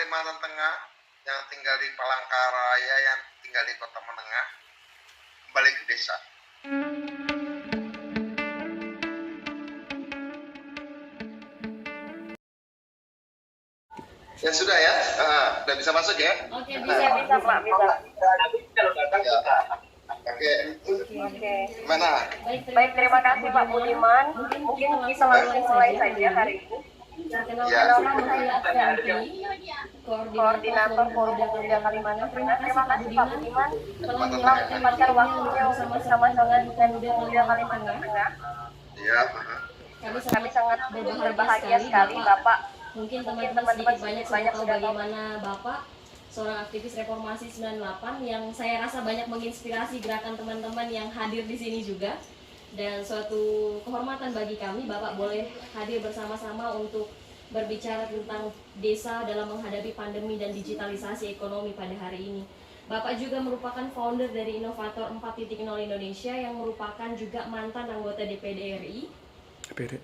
Kalimantan Tengah, yang tinggal di Palangkaraya, yang tinggal di Kota Menengah, kembali ke desa. Ya sudah ya, udah bisa masuk ya? Oke, bisa Pak, bisa. Kalau datang ya. Oke. Gimana? Baik, terima kasih Pak Budiman. Mungkin bisa langsung mulai saja hari ini. Perkenalkan saya Alfi, Koordinator Forum Pemuda Kalimantan Tengah. Terima kasih Pak Budiman telah menyempatkan waktunya untuk bersama-sama dengan Pemuda Kalimantan Tengah. Iya. Kami sangat berbahagia sekali Bapak. Mungkin teman-teman sedikit banyak sudah tahu bagaimana Bapak seorang aktivis reformasi 98 yang saya rasa banyak menginspirasi gerakan teman-teman yang hadir di sini juga. Dan suatu kehormatan bagi kami Bapak boleh hadir bersama-sama untuk berbicara tentang desa dalam menghadapi pandemi dan digitalisasi ekonomi pada hari ini. Bapak juga merupakan founder dari Inovator 4.0 Indonesia yang merupakan juga mantan anggota DPD RI,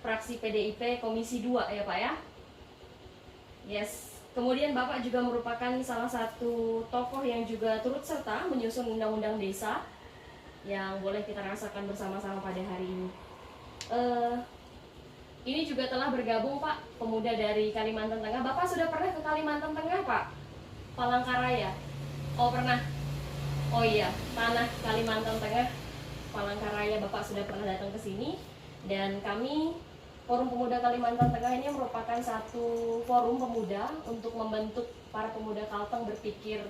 fraksi PDIP Komisi 2 ya Pak ya. Yes. Kemudian Bapak juga merupakan salah satu tokoh yang juga turut serta menyusun undang-undang desa yang boleh kita rasakan bersama-sama pada hari ini. Ini juga telah bergabung Pak, pemuda dari Kalimantan Tengah. Bapak sudah pernah ke Kalimantan Tengah Pak? Palangkaraya? Oh pernah? Oh iya, tanah Kalimantan Tengah, Palangkaraya, Bapak sudah pernah datang ke sini. Dan kami Forum Pemuda Kalimantan Tengah ini merupakan satu forum pemuda untuk membentuk para pemuda Kalteng berpikir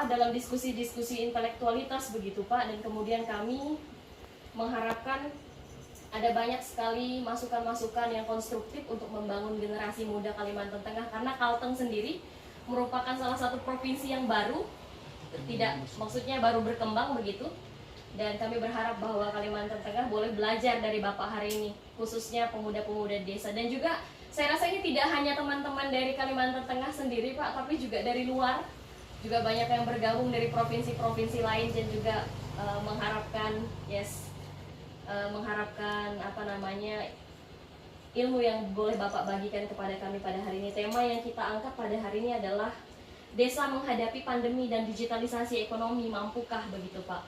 dalam diskusi-diskusi intelektualitas begitu Pak. Dan kemudian kami mengharapkan ada banyak sekali masukan-masukan yang konstruktif untuk membangun generasi muda Kalimantan Tengah, karena Kalteng sendiri merupakan salah satu provinsi yang baru, maksudnya baru berkembang begitu. Dan kami berharap bahwa Kalimantan Tengah boleh belajar dari Bapak hari ini, khususnya pemuda-pemuda desa. Dan juga saya rasa ini tidak hanya teman-teman dari Kalimantan Tengah sendiri Pak, tapi juga dari luar. Juga banyak yang bergabung dari provinsi-provinsi lain dan juga mengharapkan ilmu yang boleh Bapak bagikan kepada kami pada hari ini. Tema yang kita angkat pada hari ini adalah desa menghadapi pandemi dan digitalisasi ekonomi, mampukah begitu Pak?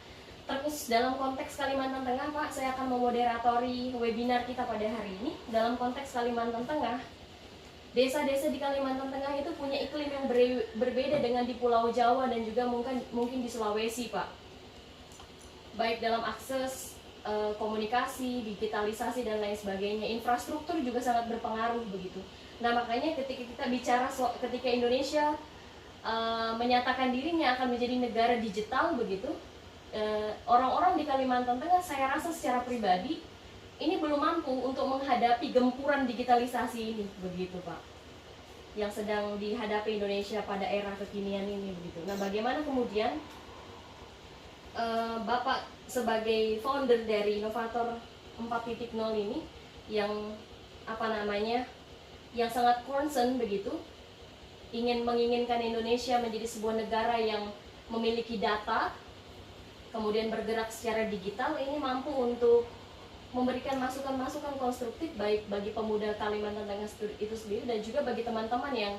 Terus dalam konteks Kalimantan Tengah Pak, saya akan memoderatori webinar kita pada hari ini. Dalam konteks Kalimantan Tengah, desa-desa di Kalimantan Tengah itu punya iklim yang berbeda dengan di Pulau Jawa dan juga mungkin di Sulawesi Pak. Baik dalam akses komunikasi, digitalisasi dan lain sebagainya, infrastruktur juga sangat berpengaruh begitu. Nah makanya ketika kita bicara ketika Indonesia menyatakan dirinya akan menjadi negara digital begitu, orang-orang di Kalimantan Tengah saya rasa secara pribadi ini belum mampu untuk menghadapi gempuran digitalisasi ini begitu Pak, yang sedang dihadapi Indonesia pada era kekinian ini begitu. Nah bagaimana kemudian Bapak sebagai founder dari Inovator 4.0 ini yang yang sangat concern begitu, menginginkan Indonesia menjadi sebuah negara yang memiliki data, kemudian bergerak secara digital, ini mampu untuk memberikan masukan-masukan konstruktif baik bagi pemuda Kalimantan Tengah itu sendiri dan juga bagi teman-teman yang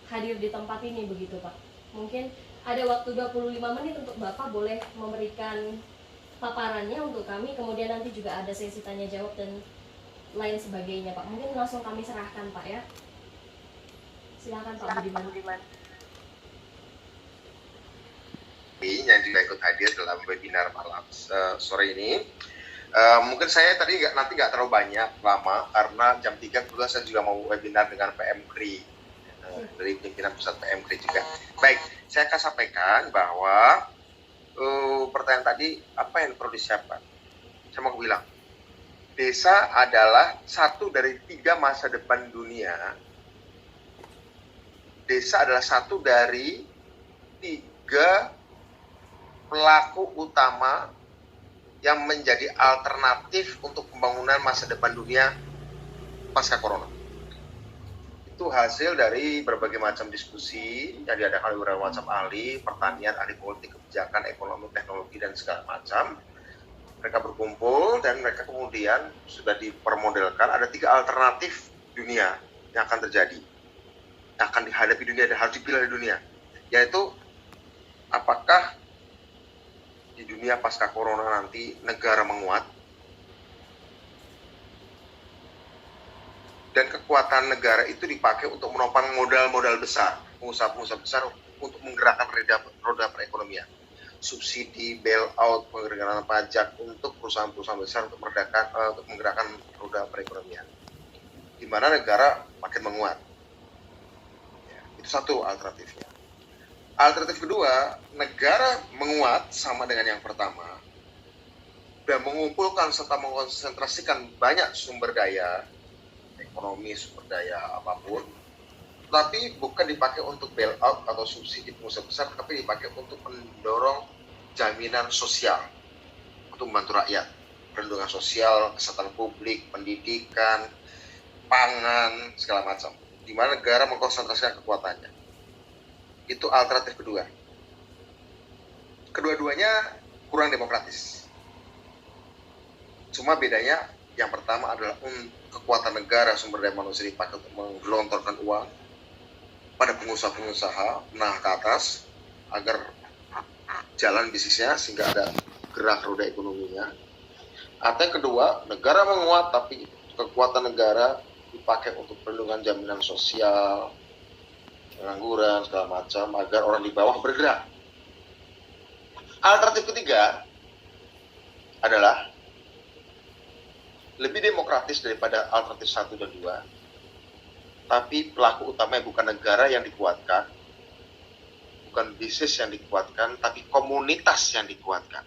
hadir di tempat ini begitu Pak. Mungkin ada waktu 25 menit untuk Bapak boleh memberikan paparannya untuk kami, kemudian nanti juga ada sesi tanya jawab dan lain sebagainya Pak. Mungkin langsung kami serahkan Pak ya. Silakan Pak Budiman. Yang juga ikut hadir dalam webinar malam sore ini. Mungkin saya tadi nggak terlalu banyak lama karena jam 3 kebetulan saya juga mau webinar dengan PM KRI dari pimpinan pusat PM KRI juga. Baik, saya akan sampaikan bahwa pertanyaan tadi apa yang perlu disiapkan. Saya mau bilang, desa adalah satu dari 3 masa depan dunia. Desa adalah satu dari 3 pelaku utama yang menjadi alternatif untuk pembangunan masa depan dunia pasca corona. Itu hasil dari berbagai macam diskusi yang diadakan oleh berbagai macam ahli, pertanian, ahli politik, kebijakan, ekonomi, teknologi, dan segala macam. Mereka berkumpul dan mereka kemudian sudah dipermodelkan ada 3 alternatif dunia yang akan terjadi, yang akan dihadapi dunia dan harus dipilih di dunia, yaitu apakah di dunia pasca corona nanti negara menguat dan kekuatan negara itu dipakai untuk menopang modal-modal besar, pengusaha-pengusaha besar untuk menggerakkan roda perekonomian, subsidi, bailout, penggerakan pajak untuk perusahaan-perusahaan besar untuk menggerakkan roda perekonomian, di mana negara makin menguat. Ya, itu satu alternatifnya. Alternatif kedua, negara menguat sama dengan yang pertama dan mengumpulkan serta mengkonsentrasikan banyak sumber daya ekonomi, sumber daya apapun, tapi bukan dipakai untuk bailout atau subsidi pengusaha besar, tapi dipakai untuk mendorong jaminan sosial untuk membantu rakyat, perlindungan sosial, kesehatan publik, pendidikan, pangan, segala macam, di mana negara mengkonsentrasikan kekuatannya. Itu alternatif kedua. Kedua-duanya kurang demokratis. Cuma bedanya yang pertama adalah kekuatan negara, sumber daya manusia dipakai untuk menggelontorkan uang pada pengusaha-pengusaha menengah ke atas agar jalan bisnisnya sehingga ada gerak roda ekonominya. Atau yang kedua, negara menguat tapi kekuatan negara dipakai untuk perlindungan jaminan sosial, pengangguran, segala macam, agar orang di bawah bergerak. Alternatif ketiga adalah lebih demokratis daripada alternatif 1 dan 2, tapi pelaku utamanya bukan negara yang dikuatkan, bukan bisnis yang dikuatkan, tapi komunitas yang dikuatkan.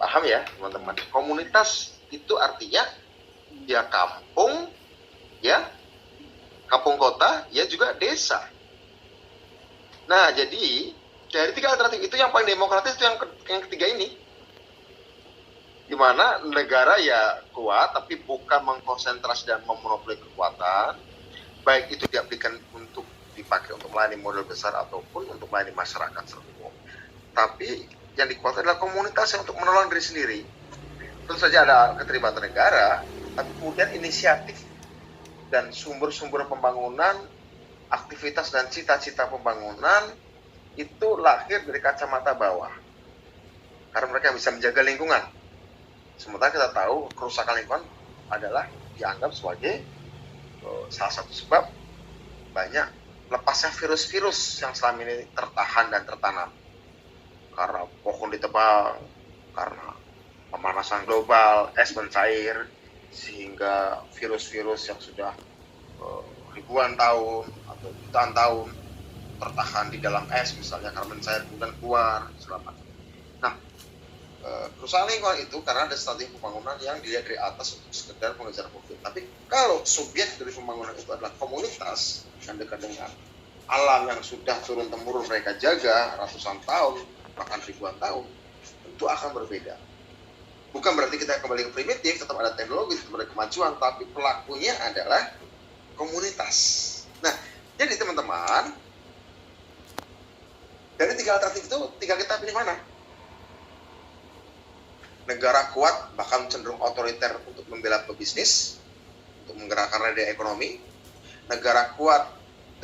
Paham ya teman-teman? Komunitas itu artinya ya kampung, ya kampung kota, ya juga desa. Nah, jadi dari 3 alternatif itu yang paling demokratis itu yang ketiga ini. Di mana negara ya kuat, tapi bukan mengkonsentrasi dan memonopoli kekuatan, baik itu untuk dipakai untuk melayani modal besar ataupun untuk melayani masyarakat secara umum. Tapi yang dikuatkan adalah komunitas yang untuk menolong diri sendiri. Tentu saja ada keterlibatan negara, tapi kemudian inisiatif dan sumber-sumber pembangunan, aktivitas dan cita-cita pembangunan itu lahir dari kacamata bawah. Karena mereka bisa menjaga lingkungan. Sementara kita tahu kerusakan lingkungan adalah dianggap sebagai salah satu sebab banyak lepasnya virus-virus yang selama ini tertahan dan tertanam. Karena pohon ditebang, karena pemanasan global, es mencair, sehingga virus-virus yang sudah ribuan tahun atau jutaan tahun tertahan di dalam es, misalnya karena mencair kemudian keluar, segala macam. Nah, kerusakan lingkungan itu karena ada strategi pembangunan yang dilihat dari atas untuk sekedar mengejar profit. Tapi kalau subjek dari pembangunan itu adalah komunitas yang dekat dengan alam yang sudah turun-temurun mereka jaga ratusan tahun, bahkan ribuan tahun, tentu akan berbeda. Bukan berarti kita kembali ke primitif, tetap ada teknologi, tetap ada kemajuan, tapi pelakunya adalah komunitas. Nah, jadi teman-teman, dari 3 alternatif itu, tinggal kita pilih mana? Negara kuat, bahkan cenderung otoriter untuk membela pebisnis, untuk menggerakkan roda ekonomi. Negara kuat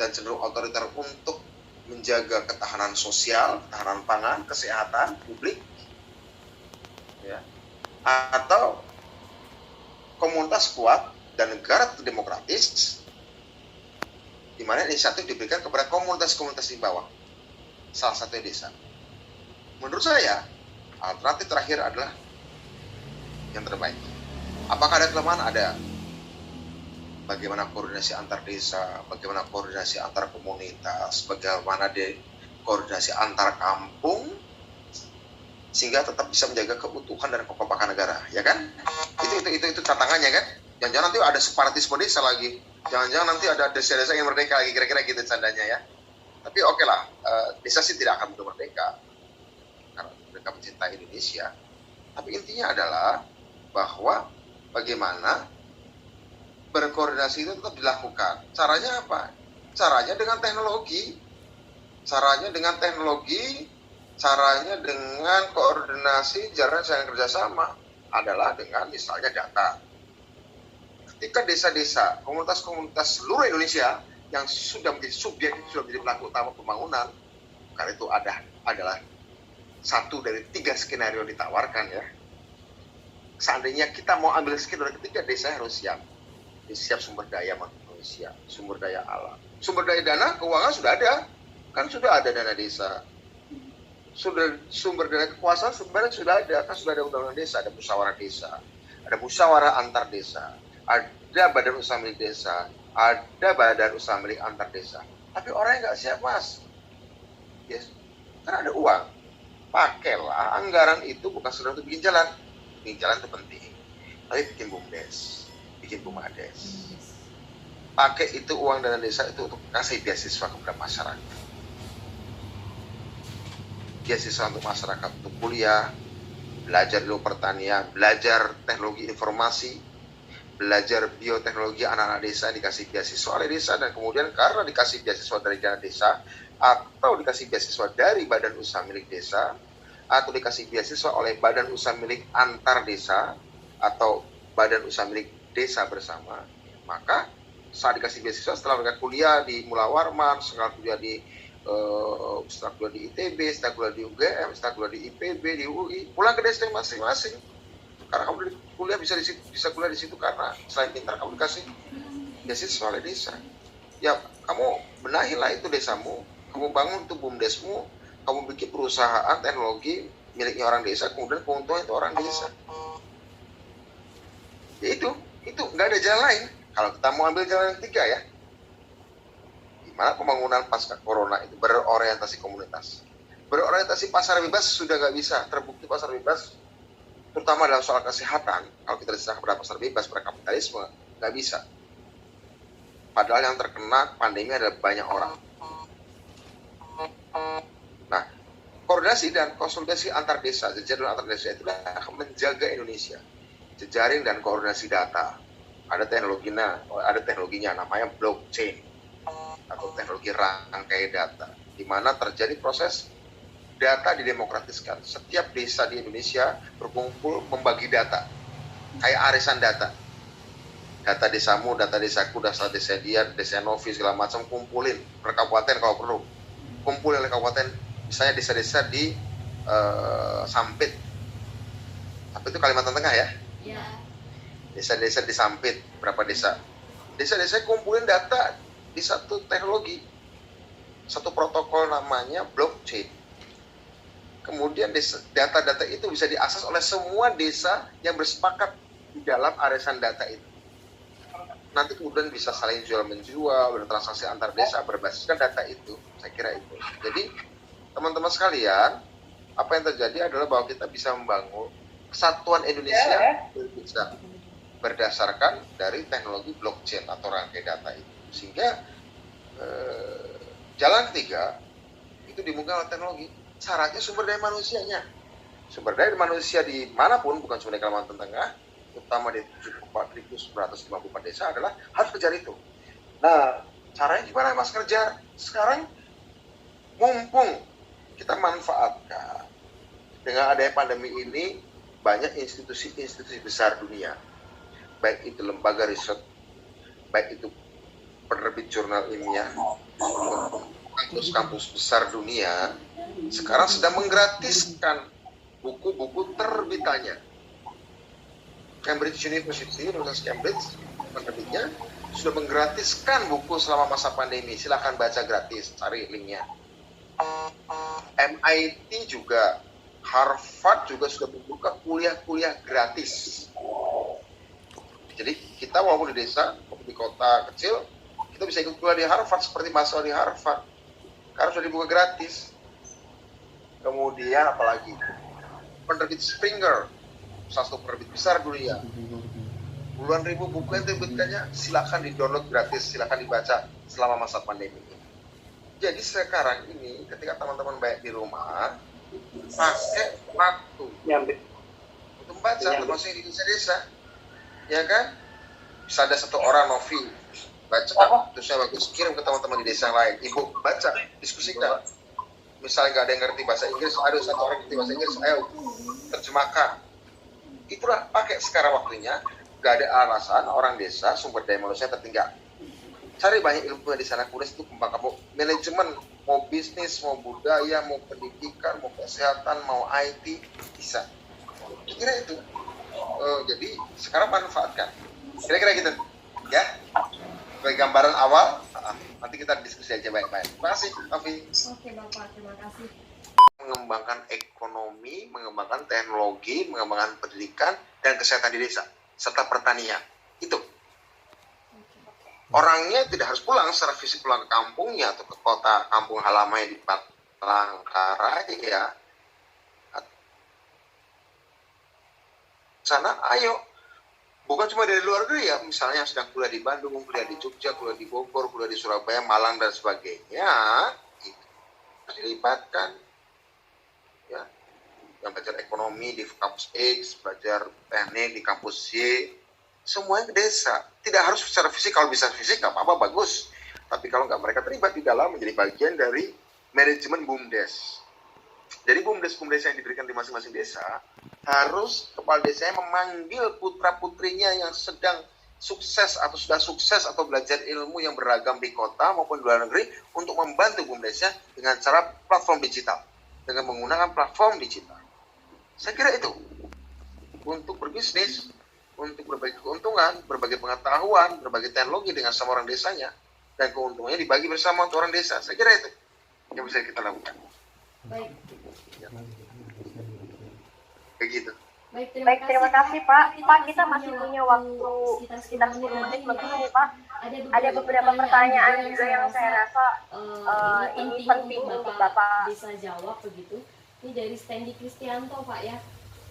dan cenderung otoriter untuk menjaga ketahanan sosial, ketahanan pangan, kesehatan publik, ya. Atau komunitas kuat dan negara demokratis, di mana inisiatif diberikan kepada komunitas-komunitas di bawah, salah satunya desa. Menurut saya, alternatif terakhir adalah yang terbaik. Apakah ada kelemahan? Ada. Bagaimana koordinasi antar desa, bagaimana koordinasi antar komunitas, bagaimana koordinasi antar kampung, sehingga tetap bisa menjaga keutuhan dan kekompakan negara, ya kan? Itu tantangannya kan? Jangan-jangan nanti ada separatisme desa lagi, jangan-jangan nanti ada desa-desa yang merdeka lagi, kira-kira gitu candanya ya. Tapi oke lah, desa sih tidak akan mudah merdeka karena mereka mencintai Indonesia. Tapi intinya adalah bahwa bagaimana berkoordinasi itu tetap dilakukan. Caranya apa? Caranya dengan teknologi. Caranya dengan koordinasi jalan kerjasama adalah dengan misalnya data. ketika desa-desa, komunitas-komunitas seluruh Indonesia yang sudah menjadi subjek, sudah menjadi pelaku utama pembangunan, karena itu adalah satu dari 3 skenario yang ditawarkan ya. Seandainya kita mau ambil skenario ketiga, desa harus siap. Siap sumber daya manusia, sumber daya alam. Sumber daya dana, keuangan sudah ada. Kan sudah ada dana desa. Sumber daya kekuasaan sebenarnya sudah ada. Kan sudah ada undang-undang desa, ada musyawarah desa, ada musyawarah antar desa, ada badan usaha milik desa, ada badan usaha milik antar desa. Tapi orangnya nggak siap, Mas. Yes. Kan ada uang. Pakailah anggaran itu bukan sekedar untuk bikin jalan. Bikin jalan itu penting. Tapi bikin BUMDes, bikin BUMADes. Pakai itu uang dana desa itu untuk kasih beasiswa kepada masyarakat. Beasiswa untuk masyarakat untuk kuliah, belajar ilmu pertanian, belajar teknologi informasi, belajar bioteknologi, anak-anak desa dikasih beasiswa oleh desa, dan kemudian karena dikasih beasiswa dari dana desa atau dikasih beasiswa dari badan usaha milik desa atau dikasih beasiswa oleh badan usaha milik antar desa atau badan usaha milik desa bersama, maka saat dikasih beasiswa setelah mereka kuliah di Mula Warman, setelah kuliah di ITB, setelah kuliah di UGM, setelah kuliah di IPB, di UI, pulang ke desa masing-masing. Karena kamu kuliah bisa kuliah di situ karena selain pintar kamu dikasih beasiswa oleh desa. Ya, kamu benahilah itu desamu, kamu bangun tuh BUMDesmu, kamu bikin perusahaan teknologi miliknya orang desa, kemudian keuntungan itu orang desa. Ya itu nggak ada jalan lain. Kalau kita mau ambil jalan yang ketiga ya, gimana pembangunan pasca corona itu berorientasi komunitas, berorientasi pasar bebas sudah nggak bisa. Terbukti pasar bebas, terutama dalam soal kesehatan, kalau kita diserahkan pada pasar bebas, pada kapitalisme, nggak bisa. Padahal yang terkena pandemi adalah banyak orang. Nah, koordinasi dan konsolidasi antar desa, jejaring antar desa itu akan menjaga Indonesia. Jejaring dan koordinasi data. Ada teknologinya namanya blockchain atau teknologi rangkai data, di mana terjadi proses data didemokratiskan. Setiap desa di Indonesia berkumpul membagi data, kayak arisan data. Data desamu, data desaku, data desa dia, desa Novi, segala macam, kumpulin per kabupaten kalau perlu. Kumpulin oleh kabupaten, misalnya desa-desa di Sampit. Sampit itu Kalimantan Tengah ya? Iya. Desa-desa di Sampit, berapa desa? Desa-desa kumpulin data di satu teknologi, satu protokol namanya blockchain. Kemudian data-data itu bisa diakses oleh semua desa yang bersepakat di dalam arisan data itu. Nanti kemudian bisa saling jual-menjual, bertransaksi antar desa berbasiskan data itu. Saya kira itu. Jadi teman-teman sekalian, apa yang terjadi adalah bahwa kita bisa membangun kesatuan Indonesia bisa berdasarkan dari teknologi blockchain atau rangkai data itu. Sehingga jalan ketiga itu dimungkinkan oleh teknologi. Syaratnya sumber daya manusianya. Sumber daya manusia di manapun, bukan cuma di Kalimantan Tengah, terutama di 74.954 desa adalah harus kejar itu. Nah, caranya gimana Mas kerja? Sekarang mumpung kita manfaatkan dengan adanya pandemi ini, banyak institusi-institusi besar dunia, baik itu lembaga riset, baik itu penerbit jurnal ilmiah, kampus-kampus besar dunia, sekarang sedang menggratiskan buku-buku terbitannya. Cambridge University, Universitas Cambridge, penerbitnya sudah menggratiskan buku selama masa pandemi. Silakan baca gratis, cari linknya. MIT juga, Harvard juga sudah membuka kuliah-kuliah gratis. Jadi kita walaupun di desa, walaupun di kota kecil, kita bisa ikut kuliah di Harvard seperti mahasiswa di Harvard. Karena sudah dibuka gratis. Kemudian apalagi? Penerbit Springer, salah satu penerbit besar dunia. Puluhan ribu buku yang terbitkannya, silakan di-download gratis, silakan dibaca selama masa pandemi ini. Jadi sekarang ini, ketika teman-teman banyak di rumah, pakai waktu untuk membaca, termasuk di desa-desa. Ya kan? Bisa ada satu orang Novi baca, terus saya bagus kirim ke teman-teman di desa yang lain. Ibu baca, diskusikan. Misalnya nggak ada yang ngerti bahasa Inggris, ada satu orang ngerti bahasa Inggris, ayo terjemahkan. Itulah pakai sekarang waktunya Gak ada alasan orang desa sumber daya manusia tertinggal. Cari banyak ilmu di sana, kuliah itu kembang kamu manajemen, mau bisnis, mau budaya, mau pendidikan, mau kesehatan, mau IT, bisa. Kira itu. Jadi sekarang manfaatkan. Kira-kira gitu, ya. Sebagai gambaran awal, nanti kita diskusi aja baik-baik. Terima kasih, Novi. Oke Bapak, terima kasih. Mengembangkan ekonomi, mengembangkan teknologi, mengembangkan pendidikan dan kesehatan di desa, serta pertanian. Itu. Orangnya tidak harus pulang secara fisik pulang ke kampungnya atau ke kota kampung halamannya di Palangkaraya. Sana, ayo. Bukan cuma dari luar negeri ya, misalnya sedang kuliah di Bandung, kuliah di Jogja, kuliah di Bogor, kuliah di Surabaya, Malang, dan sebagainya. Itu harus dilibatkan. Ya, yang belajar ekonomi di kampus X, belajar teknik di kampus Y, semuanya ke desa. Tidak harus secara fisik, kalau bisa fisik nggak apa-apa, bagus. Tapi kalau nggak mereka terlibat di dalam, menjadi bagian dari manajemen BUMDes. Jadi BUMDes yang diberikan di masing-masing desa, harus kepala desanya memanggil putra-putrinya yang sedang sukses atau sudah sukses atau belajar ilmu yang beragam di kota maupun di luar negeri untuk membantu BUMDesnya dengan cara platform digital. Dengan menggunakan platform digital. Saya kira itu. Untuk berbisnis, untuk berbagi keuntungan, berbagi pengetahuan, berbagi teknologi dengan sama orang desanya, dan keuntungannya dibagi bersama untuk orang desa. Saya kira itu yang bisa kita lakukan. Baik. Ya. Begitu. Baik, terima kasih Pak. Pak, kita masih punya waktu sekitar 10 menit lebih nih Pak. Ada beberapa pertanyaan juga yang saya rasa ini penting untuk Bapak bisa jawab begitu. Ini dari Stanley Kristianto Pak ya.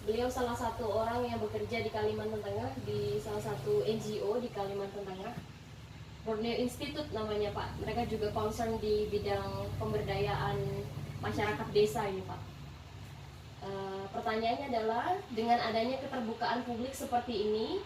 Beliau salah satu orang yang bekerja di Kalimantan Tengah di salah satu NGO di Kalimantan Tengah. Borneo Institute namanya Pak. Mereka juga concern di bidang pemberdayaan masyarakat desa ini Pak. Pertanyaannya adalah, dengan adanya keterbukaan publik seperti ini,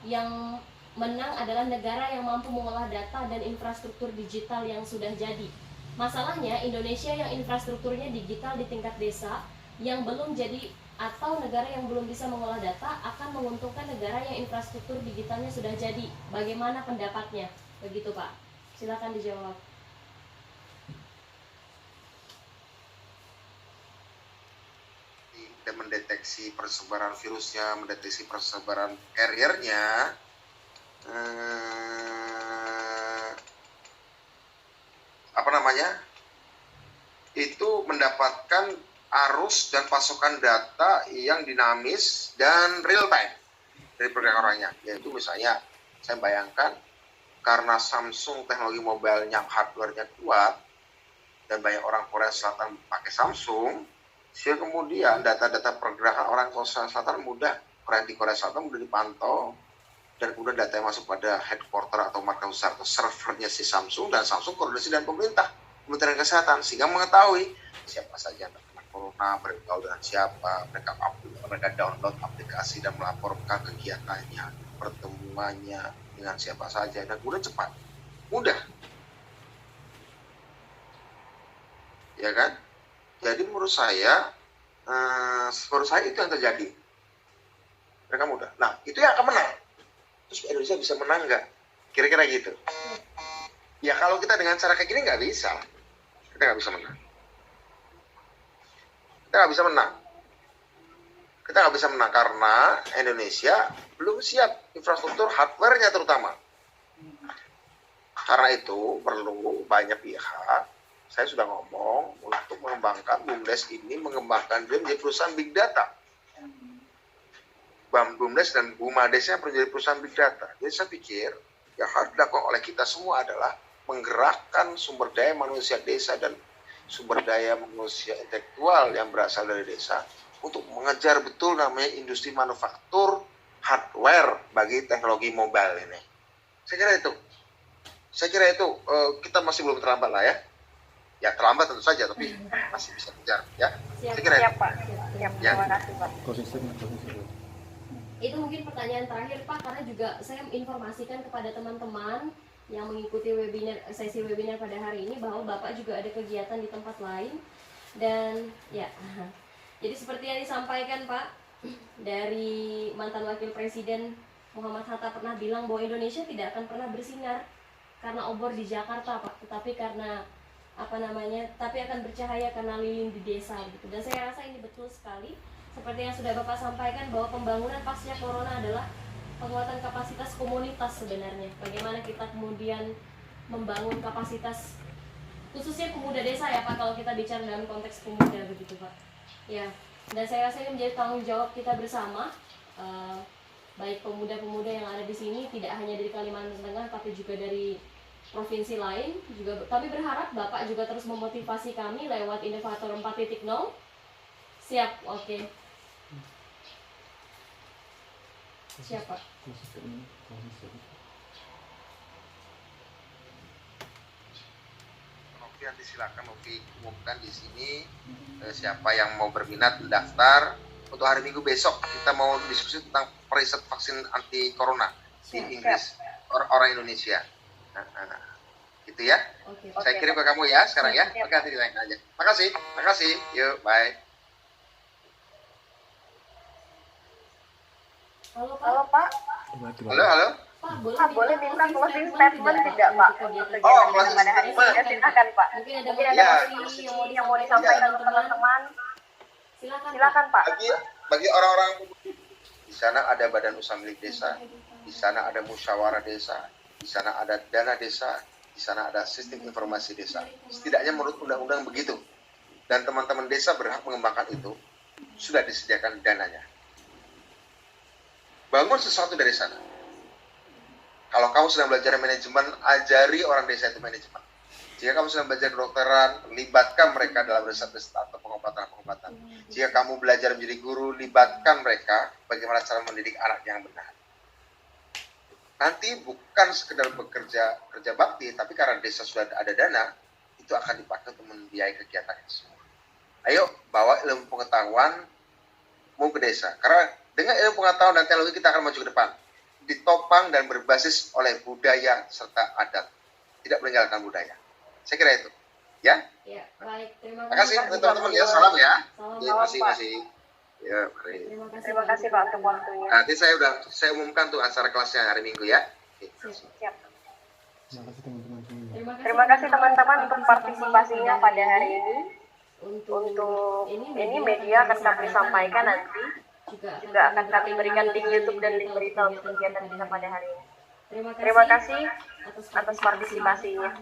yang menang adalah negara yang mampu mengolah data dan infrastruktur digital yang sudah jadi. Masalahnya Indonesia yang infrastrukturnya digital di tingkat desa yang belum jadi, atau negara yang belum bisa mengolah data akan menguntungkan negara yang infrastruktur digitalnya sudah jadi. Bagaimana pendapatnya? Begitu Pak. Silakan dijawab. Dan mendeteksi persebaran virusnya, mendeteksi persebaran carrier-nya, itu mendapatkan arus dan pasokan data yang dinamis dan real time dari pergerakan orangnya. Yaitu misalnya, saya bayangkan karena Samsung teknologi mobilenya hardware-nya kuat dan banyak orang Korea Selatan pakai Samsung, sehingga kemudian data-data pergerakan orang Korea Selatan mudah, di Korea Selatan mudah dipantau, dan kemudian data yang masuk pada headquarter atau markas besar atau servernya si Samsung, dan Samsung koordinasi dengan pemerintah, Kementerian Kesehatan, sehingga mengetahui siapa saja yang terkena corona, mereka dengan siapa, mereka download aplikasi dan melaporkan kegiatannya, pertemuannya dengan siapa saja, dan kemudian cepat, mudah, ya kan? Jadi menurut saya itu yang terjadi. Mereka mudah. Nah, itu yang akan menang. Terus Indonesia bisa menang nggak? Kira-kira gitu. Ya kalau kita dengan cara kayak gini nggak bisa. Kita nggak bisa menang. Kita nggak bisa menang. Kita nggak bisa menang karena Indonesia belum siap infrastruktur hardware-nya terutama. Karena itu perlu banyak pihak. Saya sudah ngomong untuk mengembangkan BUMDes ini, mengembangkan dia menjadi perusahaan big data. BUMDes dan BUMADesnya menjadi perusahaan big data. Jadi saya pikir yang harus dilakukan oleh kita semua adalah menggerakkan sumber daya manusia desa dan sumber daya manusia intelektual yang berasal dari desa untuk mengejar betul namanya industri manufaktur hardware bagi teknologi mobile ini. Saya kira itu kita masih belum terlambat lah ya. Ya terlambat tentu saja, tapi masih bisa kejar ya. Siap, siap Pak. Siap, Ya. terima kasih Pak. Itu mungkin pertanyaan terakhir Pak, karena juga saya informasikan kepada teman-teman yang mengikuti sesi webinar pada hari ini bahwa Bapak juga ada kegiatan di tempat lain. Dan ya, jadi seperti yang disampaikan Pak dari mantan Wakil Presiden Muhammad Hatta pernah bilang bahwa Indonesia tidak akan pernah bersinar karena obor di Jakarta, Pak, tetapi karena tapi akan bercahaya karena lilin di desa gitu. Dan saya rasa ini betul sekali. Seperti yang sudah Bapak sampaikan bahwa pembangunan pasca corona adalah penguatan kapasitas komunitas sebenarnya. Bagaimana kita kemudian membangun kapasitas khususnya pemuda desa ya Pak, kalau kita bicara dalam konteks pemuda begitu Pak. Ya, dan saya rasa ini menjadi tanggung jawab kita bersama, baik pemuda-pemuda yang ada di sini, tidak hanya dari Kalimantan Tengah tapi juga dari provinsi lain juga. Kami berharap Bapak juga terus memotivasi kami lewat Inovator 4.0. Siap, oke. Siapa? Oke, nanti silakan Oke umumkan di sini siapa yang mau berminat mendaftar. Untuk hari Minggu besok kita mau diskusi tentang periset vaksin anti corona di Inggris orang Indonesia. Gitu ya. Saya kirim ke kamu ya sekarang ya. Oke, nanti ditanya aja. Makasih. Yuk, bye. Halo Pak. Halo. Pak, boleh minta closing statement tidak Pak? Oh, closing pada hari ini. statement. Ya, silakan Pak. Mungkin ada motivasi yang mau disampaikan ke teman-teman. Silakan Pak. Bagi orang-orang di sana ada badan usaha milik desa, di sana ada musyawarah desa, di sana ada dana desa, di sana ada sistem informasi desa. Setidaknya menurut undang-undang begitu. Dan teman-teman desa berhak mengembangkan itu, sudah disediakan dananya. Bangun sesuatu dari sana. Kalau kamu sedang belajar manajemen, ajari orang desa itu manajemen. Jika kamu sedang belajar kedokteran, libatkan mereka dalam riset-riset atau pengobatan-pengobatan. Jika kamu belajar menjadi guru, libatkan mereka bagaimana cara mendidik anak yang benar. Nanti bukan sekedar kerja bakti, tapi karena desa sudah ada dana, itu akan dipakai untuk membiayai kegiatan itu semua. Ayo, bawa ilmu pengetahuan mau ke desa. Karena dengan ilmu pengetahuan dan teknologi kita akan maju ke depan. Ditopang dan berbasis oleh budaya serta adat. Tidak meninggalkan budaya. Saya kira itu. Ya? Ya, baik. Terima kasih kasih teman-teman ya. Salam ya. Salam. Masih. Ya, mari. Terima kasih Pak untuk waktunya. Nanti saya umumkan tuh acara kelasnya hari Minggu ya. Siap. Terima kasih teman-teman untuk partisipasinya pada hari ini. Untuk ini media akan kami sampaikan nanti. Juga akan kami berikan link YouTube dan link berita untuk kegiatan kita pada hari ini. Terima kasih atas partisipasinya.